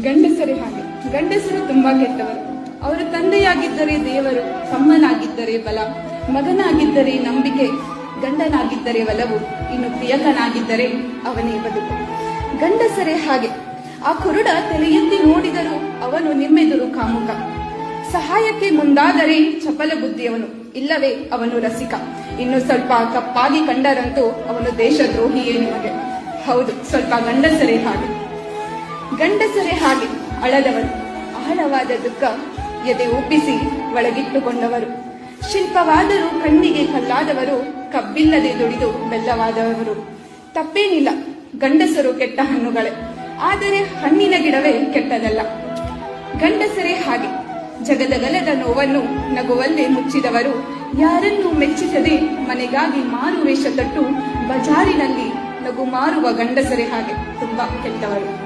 ಗಂಡಸರೇ ಹಾಗೆ. ಗಂಡಸರು ತುಂಬಾ ಕೆಟ್ಟವರು. ಅವರು ತಂದೆಯಾಗಿದ್ದರೆ ದೇವರು, ತಮ್ಮನಾಗಿದ್ದರೆ ಬಲ, ಮಗನಾಗಿದ್ದರೆ ನಂಬಿಕೆ, ಗಂಡನಾಗಿದ್ದರೆ ಒಲವು, ಇನ್ನು ಪ್ರಿಯಕನಾಗಿದ್ದರೆ ಅವನೇ ಬದುಕು. ಗಂಡಸರೇ ಹಾಗೆ. ಆ ಕುರುಡ ತಲೆ ಎತ್ತಿ ನೋಡಿದರೂ ಅವನು ನಿಮ್ಮೆದುರು ಕಾಮುಕ. ಸಹಾಯಕ್ಕೆ ಮುಂದಾದರೆ ಚಪಲ ಬುದ್ಧಿಯವನು, ಇಲ್ಲವೇ ಅವನು ರಸಿಕ. ಇನ್ನು ಸ್ವಲ್ಪ ಕಪ್ಪಾಗಿ ಕಂಡರಂತೂ ಅವನು ದೇಶದ್ರೋಹಿಯೇ ನಿಮಗೆ. ಹೌದು, ಸ್ವಲ್ಪ ಗಂಡಸರೇ ಹಾಗೆ. ಗಂಡಸರೇ ಹಾಗೆ ಅಳದವರು, ಆಳವಾದ ದುಃಖ ಎದೆ ಒಪ್ಪಿಸಿ ಒಳಗಿಟ್ಟುಕೊಂಡವರು. ಶಿಲ್ಪವಾದರೂ ಕಣ್ಣಿಗೆ ಕಲ್ಲಾದವರು, ಕಬ್ಬಿಲ್ಲದೆ ದುಡಿದು ಬೆಲ್ಲವಾದವರು. ತಪ್ಪೇನಿಲ್ಲ, ಗಂಡಸರು ಕೆಟ್ಟ ಹಣ್ಣುಗಳೇ, ಆದರೆ ಹಣ್ಣಿನ ಗಿಡವೇ ಕೆಟ್ಟದಲ್ಲ. ಗಂಡಸರೇ ಹಾಗೆ. ಜಗದಗಲದ ನೋವನ್ನು ನಗುವಲ್ಲೇ ಮುಚ್ಚಿದವರು, ಯಾರನ್ನೂ ಮೆಚ್ಚಿಸದೆ ಮನೆಗಾಗಿ ಮಾರು ವೇಷ ತೊಟ್ಟು ಬಜಾರಿನಲ್ಲಿ ನಗು ಮಾರುವ ಗಂಡಸರೇ ಹಾಗೆ ತುಂಬಾ ಕೆಟ್ಟವರು.